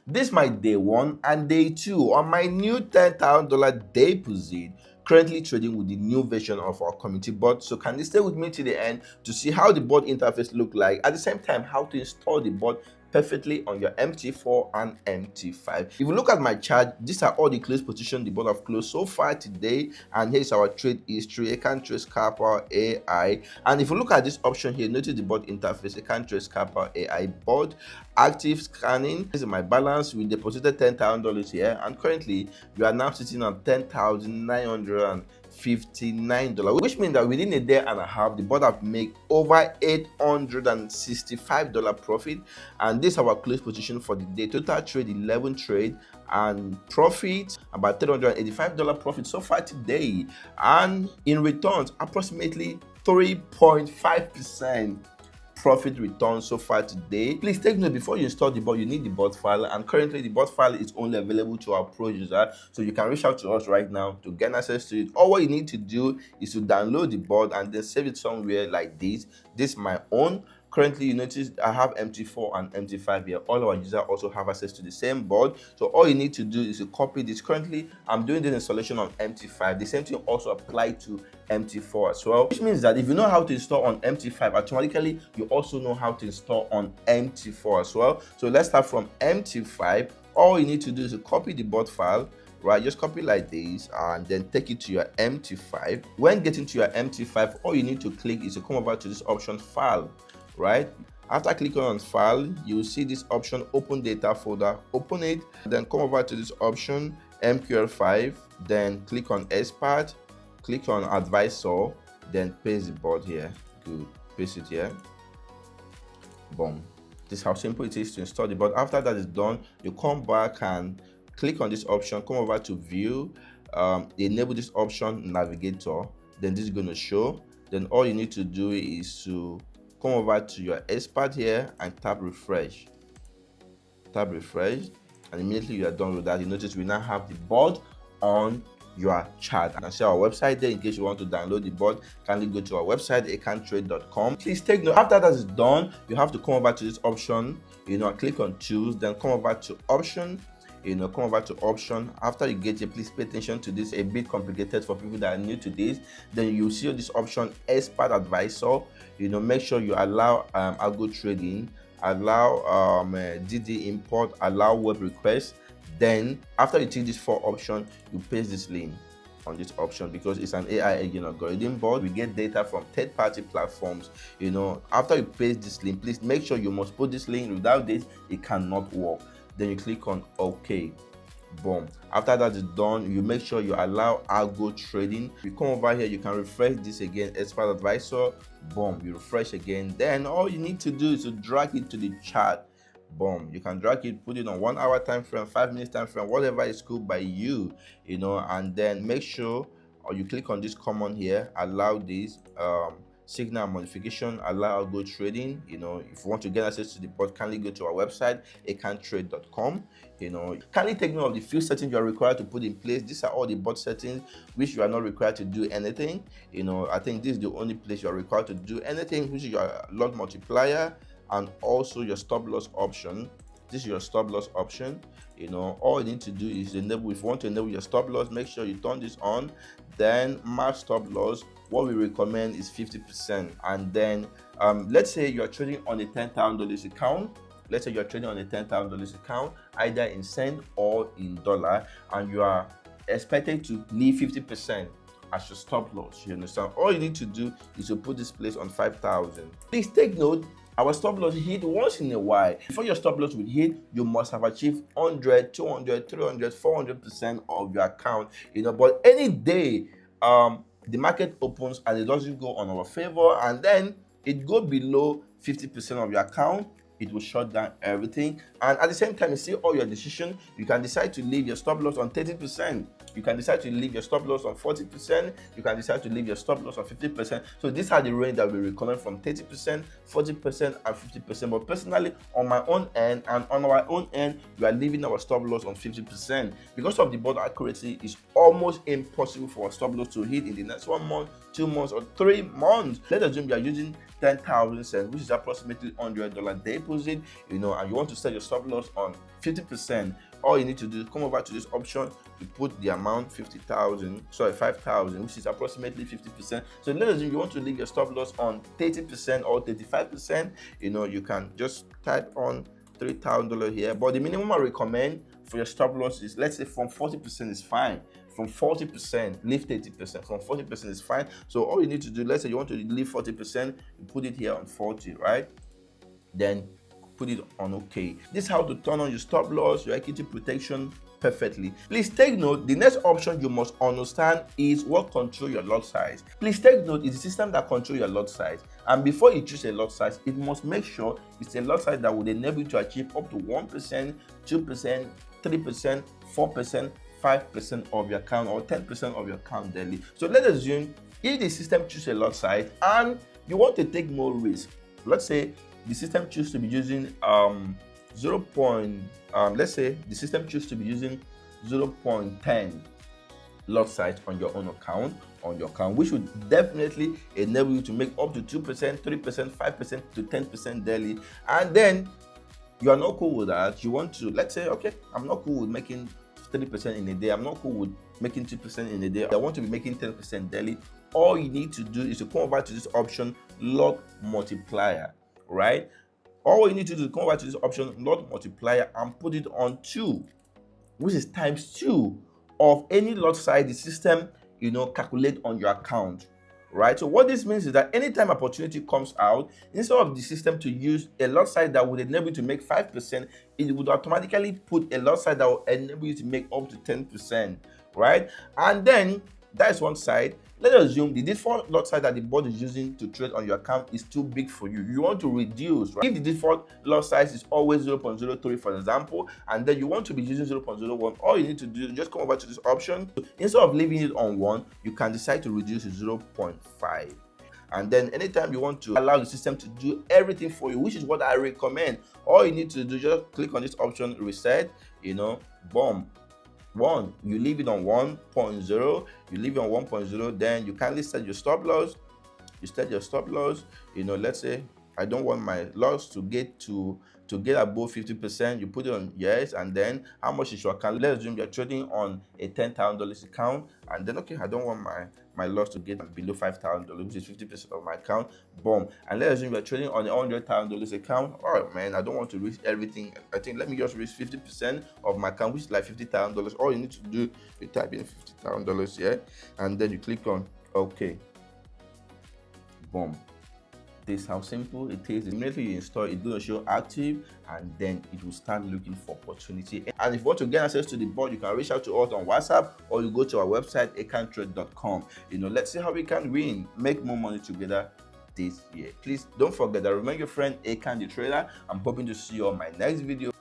This is my day one and day two on my new $10,000 deposit, currently trading with the new version of our community bot. So can you stay with me to the end to see how the bot interface look like, at the same time how to install the bot perfectly on your MT4 and MT5. If you look at my chart, these are all the close position the bot have closed so far today, and here's our trade history, EkanTrade Scalper AI. And if you look at this option here, notice the bot interface, EkanTrade Scalper AI Bot, active scanning. This is my balance. We deposited $10,000 here, and currently we are now sitting on $10,959, which means that within a day and a half the bot have made over $865 profit. And this is our close position for the day. Total trade 11 trade and profit about $385 profit so far today, and in returns approximately 3.5% profit return so far today. Please take note, before you install the bot you need the bot file, and currently the bot file is only available to our pro user, so you can reach out to us right now to get access to it. All what you need to do is to download the bot and then save it somewhere like this. This is my own. Currently, you notice I have MT4 and MT5 here. All our users also have access to the same board. So all you need to do is to copy this. Currently, I'm doing this installation on MT5. The same thing also applies to MT4 as well, which means that if you know how to install on MT5, automatically you also know how to install on MT4 as well. So let's start from MT5. All you need to do is to copy the board file, right? Just copy like this and then take it to your MT5. When getting to your MT5, all you need to click is to come over to this option file, right? After clicking on file, you will see this option open data folder. Open it, then come over to this option MQL5, then click on expert, click on advisor, then paste the board here. Good, paste it here. Boom. This is how simple it is to install the bot. After that is done, you come back and click on this option, come over to view, enable this option navigator, then this is going to show. Then all you need to do is to come over to your expert here and tap refresh. Tap refresh, and immediately you are done with that. You notice we now have the bot on your chart. And see our website there in case you want to download the bot. Kindly go to our website ekantrade.com. Please take note, after that is done, you have to come over to this option, click on choose, then come over to option, come over to option. After you get here, please pay attention to this, a bit complicated for people that are new to this. Then you see this option expert advisor. Make sure you allow algo trading, allow DD import, allow web requests. Then after you take these 4 options, you paste this link on this option, because it's an AI agent algorithm bot. We get data from third-party platforms. After you paste this link, please make sure you must put this link. Without this, it cannot work. Then you click on OK. Boom. After that is done, you make sure you allow algo trading. You come over here, you can refresh this again, expert advisor. Boom, you refresh again. Then all you need to do is to drag it to the chart. Boom, you can drag it, put it on 1 hour time frame, 5 minutes time frame, whatever is cool by you, and then make sure you click on this common here, allow this signal modification, allow algo trading. If you want to get access to the bot, kindly go to our website ekantrade.com. Kindly take note of the few settings you are required to put in place. These are all the bot settings which you are not required to do anything. I think this is the only place you are required to do anything, which is your lot multiplier and also your stop loss option. This is your stop loss option. All you need to do is enable. If you want to enable your stop loss, make sure you turn this on. Then max stop loss, what we recommend is 50%. And then let's say you are trading on a $10,000 account. Let's say you're trading on a $10,000 account, either in cent or in dollar, and you are expected to leave 50% as your stop loss. You understand? All you need to do is to put this place on 5,000. Please take note, our stop loss hit once in a while. Before your stop loss will hit, you must have achieved 100, 200, 300, 400% of your account. But any day the market opens and it doesn't go on our favor, and then it go below 50% of your account, it will shut down everything. And at the same time, you see all your decision. You can decide to leave your stop loss on 30%. You can decide to leave your stop loss on 40%. You can decide to leave your stop loss on 50%. So these are the range that we recommend, from 30%, 40%, and 50%. But personally, on my own end and on our own end, we are leaving our stop loss on 50%. Because of the bot accuracy, it's almost impossible for our stop loss to hit in the next 1 month, 2 months, or 3 months. Let's assume you are using 10,000 cents, which is approximately $100 deposit, and you want to set your stop stop loss on 50%, all you need to do is come over to this option, you put the amount 5,000, which is approximately 50%. So let's assume you want to leave your stop loss on 30% or 35%, you can just type on $3,000 here, but the minimum I recommend for your stop loss is, let's say, from 40% is fine. From 40%, leave 30%. From 40% is fine. So all you need to do, let's say you want to leave 40%, you put it here on 40, right? Then put it on OK. This is how to turn on your stop loss, your equity protection perfectly. Please take note, the next option you must understand is what control your lot size. Please take note, it's the system that control your lot size. And before you choose a lot size, it must make sure it's a lot size that would enable you to achieve up to 1%, 2%, 3%, 4%, 5% of your account, or 10% of your account daily. So let's assume if the system chooses a lot size and you want to take more risk, let's say the system chooses to be using let's say the system chooses to be using 0.10 lot size on your own account, which would definitely enable you to make up to 2%, 3%, 5% to 10% daily. And then you are not cool with that. You want to, let's say, okay, I'm not cool with making 3% in a day. I'm not cool with making 2% in a day. I want to be making 10% daily. All you need to do is to come over to this option, lot multiplier, right? All you need to do is come over to this option, lot multiplier, and put it on 2, which is times 2 of any lot size the system, calculate on your account, right? So what this means is that anytime opportunity comes out, instead of the system to use a lot size that would enable you to make 5%, it would automatically put a lot size that will enable you to make up to 10%, right? And then that is one side. Let's assume the default lot size that the bot is using to trade on your account is too big for you. You want to reduce, right? If the default lot size is always 0.03, for example, and then you want to be using 0.01, all you need to do is just come over to this option. Instead of leaving it on 1, you can decide to reduce to 0.5. And then anytime you want to allow the system to do everything for you, which is what I recommend, all you need to do, just click on this option, reset, boom. You leave it on 1.0, then you kindly set your stop loss. Let's say I don't want my loss to get above 50%. You put it on yes, and then how much is your account? Let's assume you're trading on a $10,000 account, and then okay, I don't want my loss to get below $5,000, which is 50% of my account. Boom. And let's assume you're trading on a $100,000 account. All right, man, I don't want to risk everything. I think let me just risk 50% of my account, which is like $50,000. All you need to do, you type in $50,000 here, and then you click on OK. Boom. This is how simple it is. Immediately you install, it's going to show active, and then it will start looking for opportunity. And if you want to get access to the bot, you can reach out to us on WhatsApp, or you go to our website, EkanTrade.com. Let's see how we can win, make more money together this year. Please don't forget that. Remain your friend Ekan the trader. I'm hoping to see you on my next video.